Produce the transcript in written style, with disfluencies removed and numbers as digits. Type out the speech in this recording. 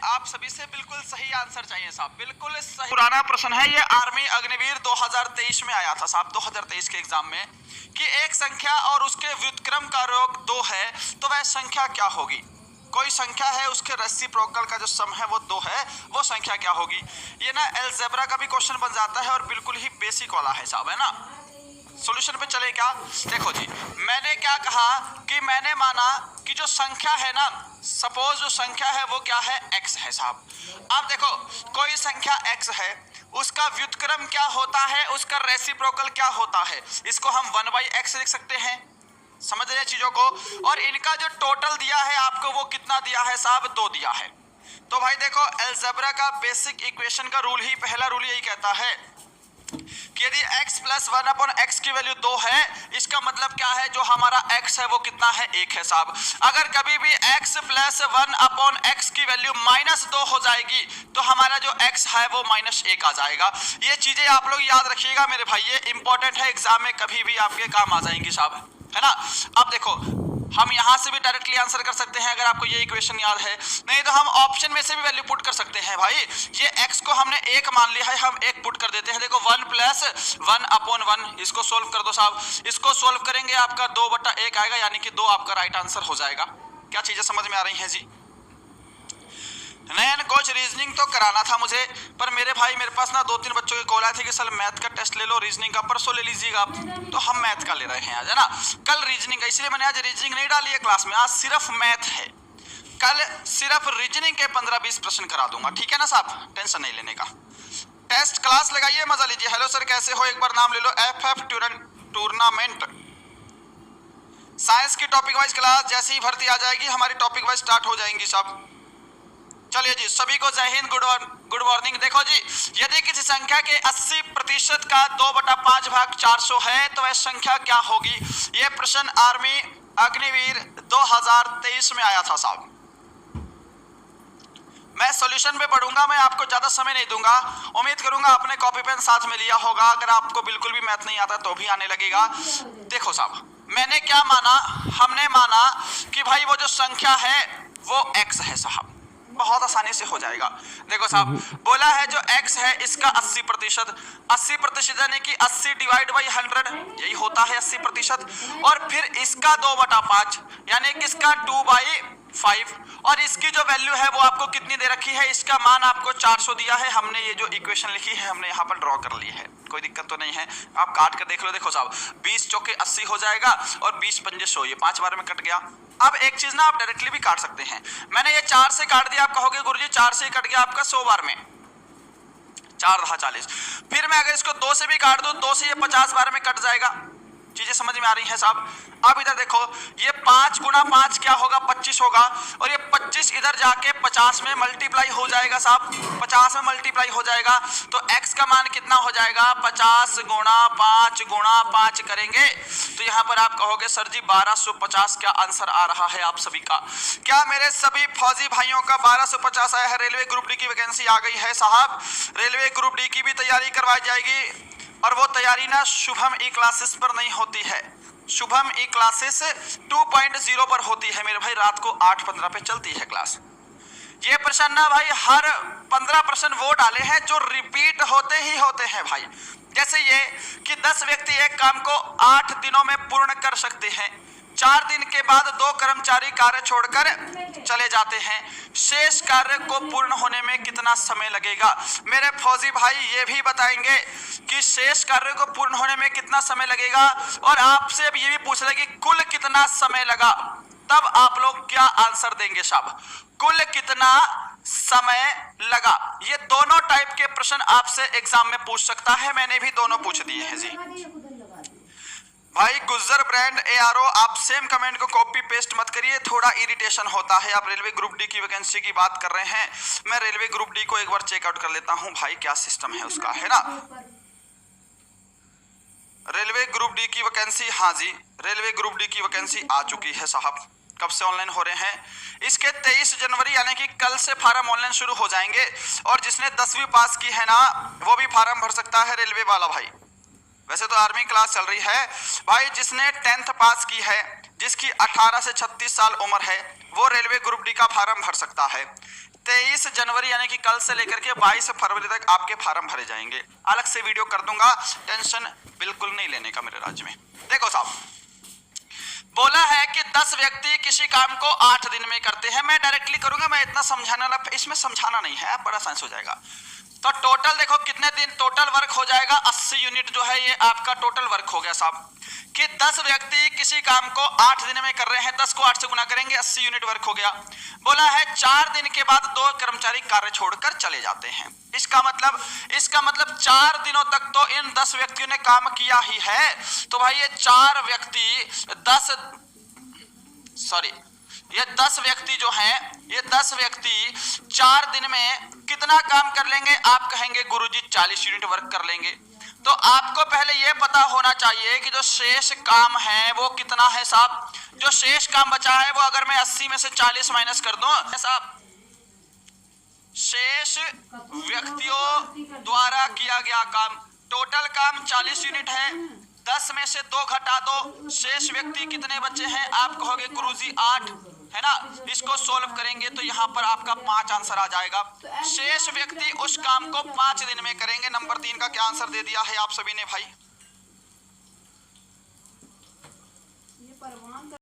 आप सभी से बिल्कुल सही आंसर चाहिए साहब, बिल्कुल सही। पुराना प्रश्न है ये, आर्मी अग्निवीर 2023 में आया था साहब, 2023 के एग्जाम में, कि एक संख्या और उसके व्युत्क्रम का योग 2 है तो वह संख्या क्या होगी। कोई संख्या है, उसके रेसिप्रोकल का जो सम है वो 2 है, वो संख्या क्या होगी। ये ना अलजेब्रा का भी क्वेश्चन बन जाता है और बिल्कुल ही बेसिक वाला है साहब, है ना। सॉल्यूशन पे चले क्या। देखो जी, मैंने क्या कहा कि मैंने माना कि जो संख्या है ना, सपोज जो संख्या है वो क्या है, x है साहब। अब देखो कोई संख्या x है, उसका व्युत्क्रम क्या होता है, उसका रेसिप्रोकल क्या होता है, इसको हम 1/x लिख सकते हैं, समझ रहे चीजों को। और इनका जो टोटल दिया है आपको वो कितना दिया है साहब, 2 दिया है। तो भाई देखो अलजेब्रा का बेसिक इक्वेशन का रूल ही, पहला रूल यही कहता है कि यदि x + 1/x की वैल्यू 2 है, इसका मतलब क्या है, जो हमारा x है वो कितना है, 1 है साहब। अगर कभी भी x + 1/x की वैल्यू -2 हो जाएगी तो हमारा जो x है वो -1 आ जाएगा। ये चीजें आप लोग याद रखिएगा मेरे भाई, ये इंपॉर्टेंट है, एग्जाम में कभी भी आपके काम आ जाएंगी साहब, है ना। अब देखो हम यहां से भी डायरेक्टली आंसर कर सकते हैं अगर आपको ये इक्वेशन याद है, नहीं तो हम ऑप्शन में से भी वैल्यू पुट कर सकते हैं भाई। ये x को हमने 1 मान लिया है, हम 1 पुट कर देते हैं। देखो 1 + 1/1, इसको सोल्व कर दो साहब। इसको सोल्व करेंगे आपका 2/1 आएगा, यानी कि 2 आपका राइट आंसर हो जाएगा। क्या चीजें समझ में आ रही हैं जी। नयन कोच रीजनिंग तो कराना था मुझे, पर मेरे भाई मेरे पास ना 2-3 बच्चों की कॉल आई थी कि सर मैथ का टेस्ट ले लो, रीजनिंग का परसों ले लीजिएगा आप, तो हम मैथ का ले रहे हैं आज, है ना। कल रीजनिंग का, इसलिए मैंने आज रीजनिंग नहीं डाली है क्लास में, आज सिर्फ मैथ है। कल सिर्फ रीजनिंग के 15-20 प्रश्न करा दूंगा, ठीक है ना साहब, टेंशन नहीं लेने का। टेस्ट क्लास लगाइए, मजा लीजिए। हेलो सर कैसे हो, एक बार नाम ले लो। FF टूर्नामेंट साइंस की टॉपिक वाइज क्लास जैसे ही भर्ती आ जाएगी हमारी टॉपिक वाइज स्टार्ट हो जाएंगी साहब। चलिए जी, सभी को जय हिंद, गुड मॉर्निंग। देखो जी, यदि किसी संख्या के 80% का 2/5 भाग 400 है तो वह संख्या क्या होगी। यह प्रश्न आर्मी अग्निवीर 2023 में आया था साहब। मैं सॉल्यूशन पे पढ़ूंगा, मैं आपको ज्यादा समय नहीं दूंगा। उम्मीद करूंगा आपने कॉपी पेन साथ में लिया होगा, अगर आपको बिल्कुल भी मैथ नहीं आता तो भी आने लगेगा। देखो साहब, मैंने क्या माना, हमने माना कि भाई वो जो संख्या है वो x है साहब, बहुत आसानी से हो जाएगा। देखो साहब, बोला है जो x है इसका 80%, 80% यानी कि 80 / 100, यही होता है 80%। और फिर इसका 2/5 यानी कि इसका 2/5, और इसकी जो वैल्यू है वो आपको कितनी दे रखी है, इसका मान आपको 400 दिया है। हमने ये जो इक्वेशन लिखी है हमने यहाँ पर ड्रॉ कर ली है, कोई दिक्कत तो नहीं है, आप काट कर देख लो। देखो साहब, 20 चौके 80 हो जाएगा और 20 पंजे 100, ये 5 बार में कट गया। अब एक चीज ना आप डायरेक्टली भी काट सकते हैं, मैंने ये 4 से काट दिया, आप कहोगे गुरुजी 4 से कट गया आपका 100 बार में, 4 रहा 40। फिर मैं अगर इसको 2 से भी काट दूं, 2 से ये 50 बार में कट जाएगा। चीजें समझ में आ रही हैं साहब। अब इधर देखो, ये 5 × 5 क्या होगा, 25 होगा, और ये 25 इधर जाके 50 में मल्टीप्लाई हो जाएगा साहब, 50 में मल्टीप्लाई हो जाएगा। तो x का मान कितना हो जाएगा, 50 × 5 × 5 करेंगे तो यहाँ पर आप कहोगे सर जी 1250 क्या आंसर आ रहा है आप सभी का। क्या मेरे सभी फौजी भाइयों का 1250 आया है। रेलवे ग्रुप डी की वैकेंसी आ गई है साहब, रेलवे ग्रुप डी की भी तैयारी करवाई जाएगी, और वो तैयारी ना शुभम ई क्लासेस पर नहीं होती है, शुभम ई क्लासेस 2.0 पर होती है मेरे भाई, रात को 8:15 पे चलती है क्लास। ये प्रश्न ना भाई हर 15 प्रश्न वो डाले हैं जो रिपीट होते ही होते हैं भाई। जैसे ये कि 10 व्यक्ति एक काम को 8 दिनों में पूर्ण कर सकते हैं, 4 दिन के बाद 2 कर्मचारी कार्य छोड़कर चले जाते हैं, शेष कार्य को पूर्ण होने में कितना समय लगेगा। मेरे फौजी भाई ये भी बताएंगे कि शेष कार्य को पूर्ण होने में कितना समय लगेगा, और आपसे अब ये भी पूछ रहे कि कुल कितना समय लगा, तब आप लोग क्या आंसर देंगे साहब, कुल कितना समय लगा। ये दोनों टाइप के प्रश्न आपसे एग्जाम में पूछ सकता है, मैंने भी दोनों पूछ दिए हैं जी। भाई गुज्जर ब्रांड ARO, आप सेम कमेंट को कॉपी पेस्ट मत करिए, थोड़ा इरिटेशन होता है। आप रेलवे ग्रुप डी की वैकेंसी की बात कर रहे हैं, मैं रेलवे ग्रुप डी को एक बार चेकआउट कर लेता हूं भाई, क्या सिस्टम है उसका, है ना। रेलवे ग्रुप डी की वैकेंसी, हाँ जी रेलवे ग्रुप डी की वैकेंसी आ चुकी है साहब। कब से ऑनलाइन हो रहे हैं, इसके 23 जनवरी यानी कि कल से फार्म ऑनलाइन शुरू हो जाएंगे, और जिसने 10वीं पास की है ना वो भी फार्म भर सकता है रेलवे वाला भाई। वैसे तो आर्मी क्लास चल रही है भाई। जिसने 10th पास की है, जिसकी 18 से 36 साल उम्र है, वो रेलवे ग्रुप डी का फार्म भर सकता है। 23 जनवरी यानी कि कल से लेकर के 22 फरवरी तक आपके फार्म भरे जाएंगे। अलग से वीडियो कर दूंगा, टेंशन बिल्कुल नहीं लेने का मेरे राज्य में। देखो साहब, बोला है कि 10 व्यक्ति किसी काम को 8 दिन में करते हैं। मैं डायरेक्टली करूंगा, मैं इतना समझाने वाला इसमें समझाना नहीं है, बड़ा साइंस हो जाएगा। तो टोटल देखो कितने दिन टोटल वर्क हो जाएगा, 80 यूनिट जो है ये आपका टोटल वर्क हो गया साहब। कि 10 व्यक्ति किसी काम को 8 दिन में कर रहे हैं, 10 को 8 से गुना करेंगे, 80 यूनिट वर्क हो गया। बोला है 4 दिन के बाद 2 कर्मचारी कार्य छोड़कर चले जाते हैं। इसका मतलब 4 दिनों तक तो इन 10 व्यक्तियों ने काम किया ही है। तो भाई ये 4 व्यक्ति 10 व्यक्ति जो हैं, ये 10 व्यक्ति 4 दिन में कितना काम कर लेंगे? आप कहेंगे गुरुजी 40 यूनिट वर्क कर लेंगे। तो आपको पहले ये पता होना चाहिए कि जो शेष काम है वो कितना है साहब। जो शेष काम बचा है वो अगर मैं 80 में से 40 माइनस कर दूं साहब, शेष व्यक्तियों द्वारा किया गया काम, टोटल काम 40 यूनिट है, 10 में से 2 घटा दो, शेष व्यक्ति कितने बचे हैं? आप कहोगे गुरुजी 8, है ना। इसको सोल्व करेंगे तो यहाँ पर आपका 5 आंसर आ जाएगा। शेष व्यक्ति उस काम को 5 दिन में करेंगे। नंबर 3 का क्या आंसर दे दिया है आप सभी ने भाई?